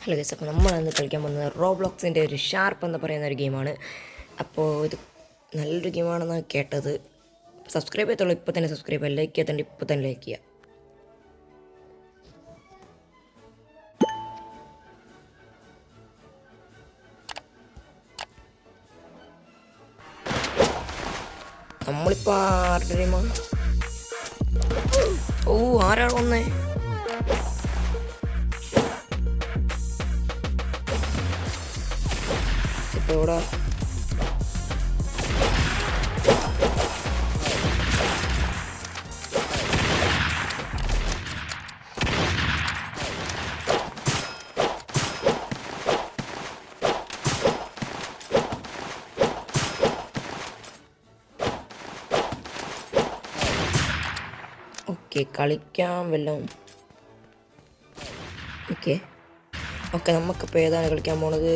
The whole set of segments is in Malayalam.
ഹലോ ഗൈസ്, അപ്പോൾ നമ്മളിന്ന് കളിക്കാൻ പോകുന്നത് റോബ്ലോക്സിൻ്റെ ഒരു ഷാർപ്പ് എന്ന് പറയുന്ന ഒരു ഗെയിമാണ്. അപ്പോൾ ഇത് നല്ലൊരു ഗെയിമാണെന്നാണ് കേട്ടത്. സബ്സ്ക്രൈബ് ചെയ്യത്തുള്ളൂ, ഇപ്പോൾ തന്നെ സബ്സ്ക്രൈബ് ചെയ്യുക, ലൈക്ക് ചെയ്യാത്തതുകൊണ്ട് ഇപ്പോൾ തന്നെ ലൈക്ക് ചെയ്യുക. നമ്മളിപ്പോൾ ആരുടെ ടീമാണ്? ഓ, ആരാണ് വന്നേ? ഇപ്പോൾ ഇവിടെ ഓക്കെ, കളിക്കാൻ വല്ലതും. ഓക്കെ ഓക്കെ നമുക്കിപ്പോൾ ഏതാണ് കളിക്കാൻ പോണത്?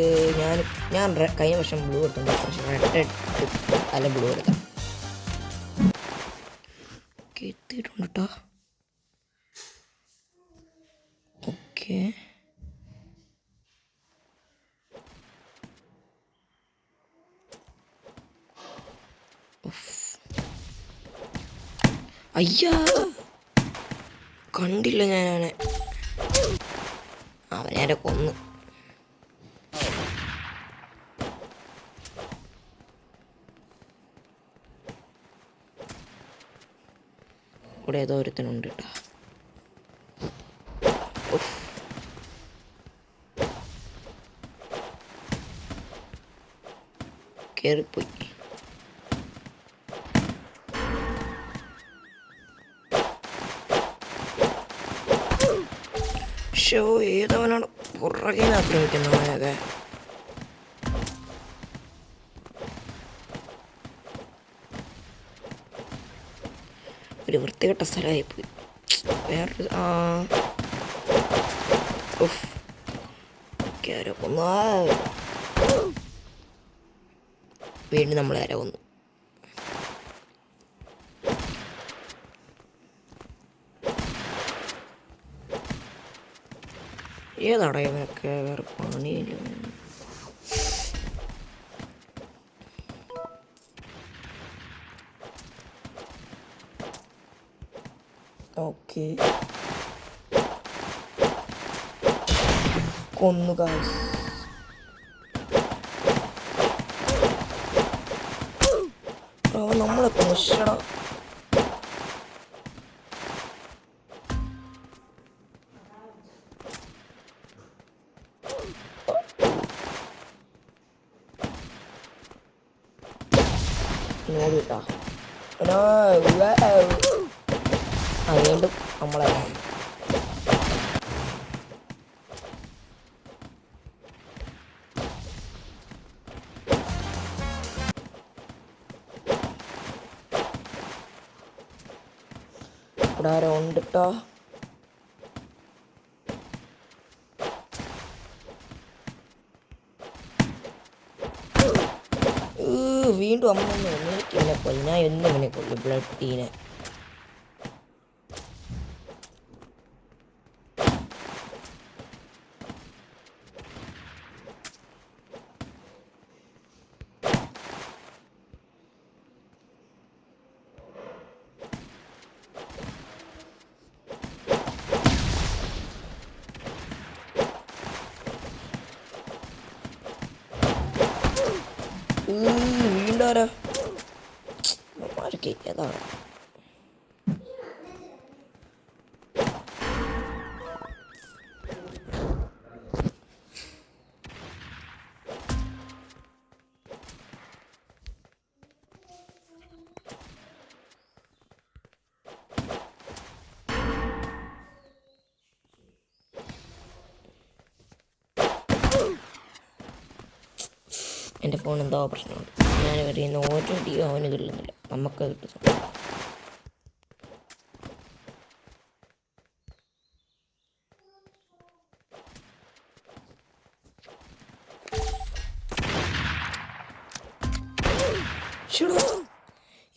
ഞാൻ കഴിഞ്ഞ വർഷം ബ്ലൂ എടുത്തുണ്ട്, പക്ഷേ റെഡ് അല്ല ബ്ലൂ എടുക്കാം. ഓക്കെ, എത്തിയിട്ടുണ്ട് കേട്ടോ. ഓക്കെ അയ്യാ, കണ്ടില്ല ഞാൻ അവനെ കൊന്ന്. ഇവിടെ ഏതോ ഒരുത്തനുണ്ട് കേട്ടോ. കയറിപ്പോയി. ഷോ, ഏതവനാണ് പുറകെ ആക്രമിക്കുന്നവനൊക്കെ. ഒരു വൃത്തികെട്ട സ്ഥലമായി പോയി. വേറൊരു വീണ്ടും നമ്മൾ ആരോ കൊന്നു. ഏതാടാ ഇവനൊക്കെ? വേറെ പണിയില്ല. ഓക്കെ, കൊന്നു ഗായ്സ്. നമ്മളെ കൊന്നടാ. നോടിട്ടാ വീണ്ടും നമ്മളെ ഇവിടെ ആരോ ഉണ്ട് ട്ടോ. വീണ്ടും അമ്മ എനിക്കിങ്ങനെ കൊല്ലു. ഞാൻ എന്നും ഇങ്ങനെ കൊല്ലു ബ്ലഡ് ടീനെ. വീണ്ടും ആരാ? ഏതാണ്? എൻ്റെ ഫോൺ എന്തോ പ്രശ്നമുണ്ട്. ഞാൻ പറയുന്ന ഓരോ ഡിയോ അവന് കിട്ടുന്നില്ല, നമുക്ക് കിട്ടുന്നു.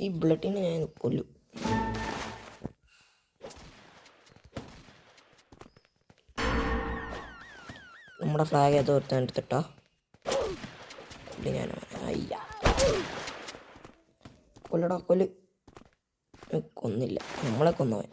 ഈ ബ്ലഡിനെ ഞാൻ കൊല്ലും. നമ്മുടെ ഫ്ലാഗ് ഏതോ ഒരുത്താൻ എടുത്തിട്ടോ ഞാൻ അയ്യ കൊല്ലടാ കൊല്ല് കൊന്നില്ല നമ്മളെ കൊന്നവൻ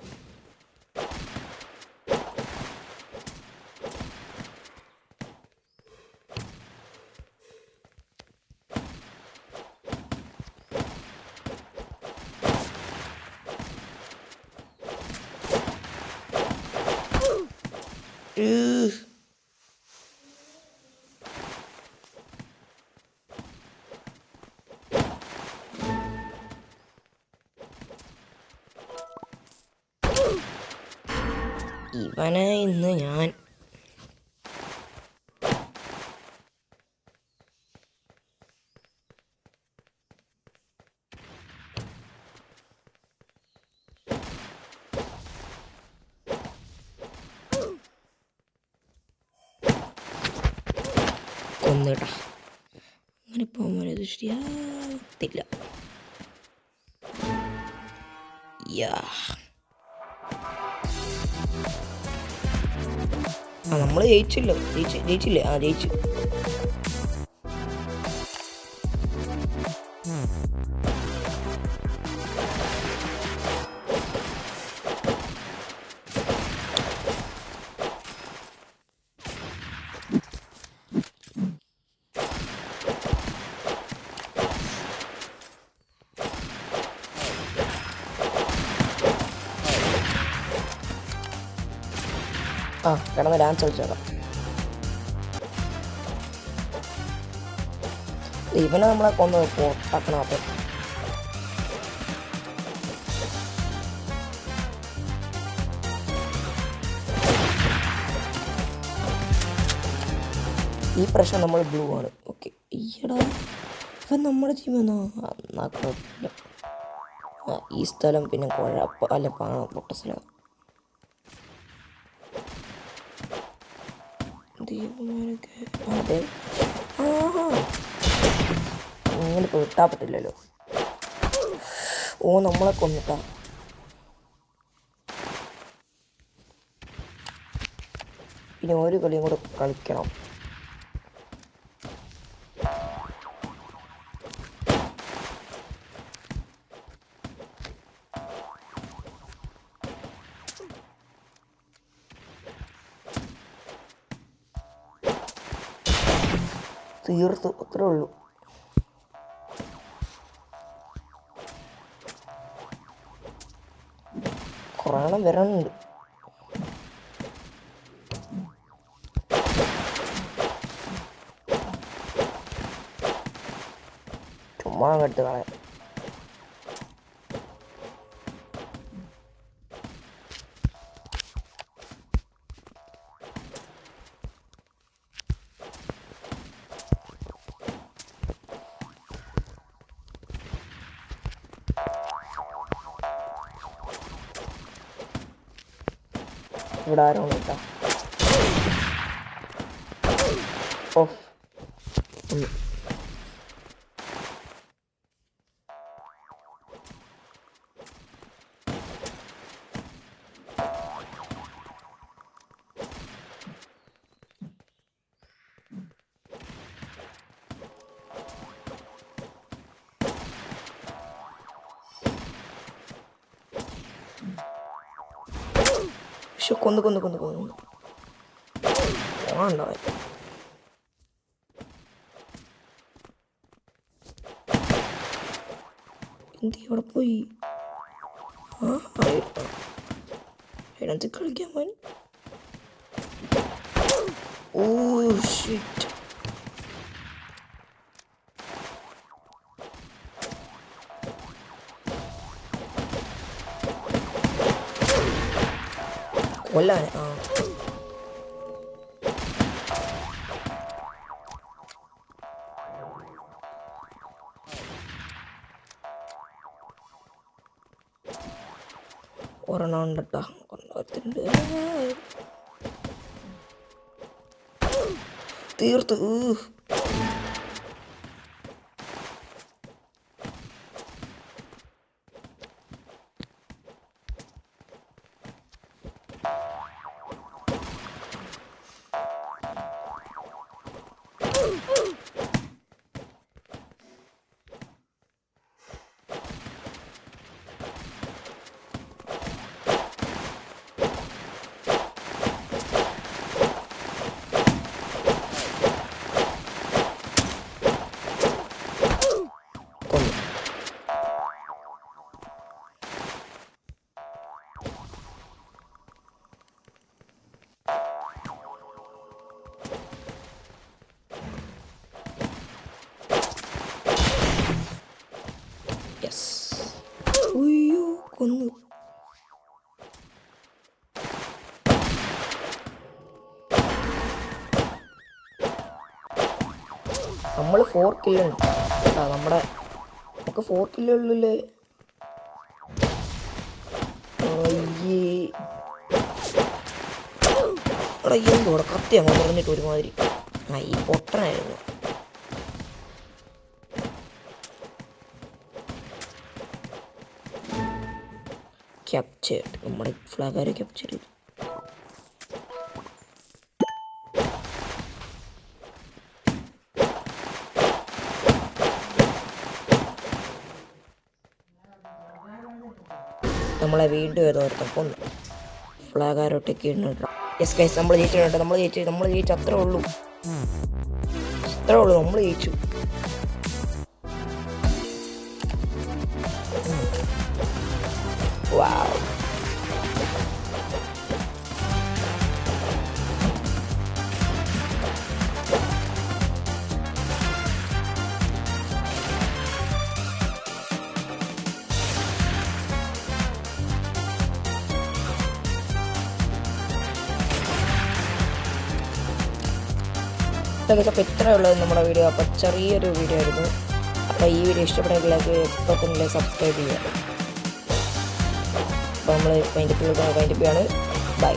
ഇവനെ ഇന്ന് ഞാൻ കൊന്നിട്ടാ അങ്ങനെ പോകുമ്പോൾ ഇത് ശരിയാകത്തില്ല നമ്മൾ ജയിച്ചില്ലേ ജയിച്ചു കിടന്ന് ഡാൻസ് കളിച്ചേക്കാം ഇവനെ നമ്മളെ കൊന്ന് പൊട്ടക്കണത്ത് ഈ പ്രശ്നം നമ്മൾ ബ്ലൂ ആണ് ഓക്കെ ഈയടാ ഇവൻ നമ്മുടെ ടീമെന്നാ എന്നാ കുഴപ്പമില്ല ഈ സ്ഥലം പിന്നെ കുഴപ്പമില്ല പൊട്ട സ്ഥലം അതെ ഇങ്ങനെ ഇപ്പോൾ വിട്ടാൻ പറ്റില്ലല്ലോ നമ്മളെ കൊന്നിട്ടാ പിന്നെ ഒരു കളിയും കൂടെ കളിക്കണം തീർത്തു അത്രേ ഉള്ളൂ കുറേ വരാനുണ്ട് ചുമ്മാ എടുത്ത് കളയാം ഇവിടെ ആരും കേട്ടോ ഓഫ് പക്ഷെ കൊന്നു പോകണ്ടോ എന്ത് അവിടെ പോയി അതിനകത്ത് കളിക്കാൻ പോയി ഷിറ്റ് കൊല്ലാൻ ഒരെണ്ണം ഉണ്ടട്ടാ കൊണ്ടുവരുന്നുണ്ട് തീർത്തു നമ്മൾ 4 കില്ലുണ്ട് കേട്ടോ. നമുക്ക് 4 കില്ലുള്ളൂല്ലേ. എടാ എന്തോടെ കത്തി അങ്ങ് പറഞ്ഞിട്ട് ഒരുമാതിരി ഈ പൊട്ടനായിരുന്നു. ക്യാപ്ചർ, നമ്മുടെ ഫ്ലാഗാരെ ക്യാപ്ചർ ചെയ്തു. നമ്മളെ വീണ്ടും ഏതോ ഒരുത്തം കൊന്നു. ഫ്ലാഗാരോട്ടേക്ക് ഇടുന്നുണ്ട്. യെസ് ഗൈസ്, നമ്മൾ ജയിച്ചിട്ടുണ്ട്. നമ്മൾ ജയിച്ചു. അത്രേ ഉള്ളൂ. നമ്മൾ ജയിച്ചു. വാവ്. അപ്പോൾ ഇത്രയേ ഉള്ളത് നമ്മുടെ വീഡിയോ. അപ്പോൾ ചെറിയൊരു വീഡിയോ ആയിരുന്നു. അപ്പോൾ ഈ വീഡിയോ ഇഷ്ടപ്പെട്ടെങ്കിലേക്ക് ഇപ്പോൾ തന്നെ സബ്സ്ക്രൈബ് ചെയ്യുക. അപ്പോൾ നമ്മൾ വൈൻഡപ്പ് ചെയ്യാണ്. ബൈ.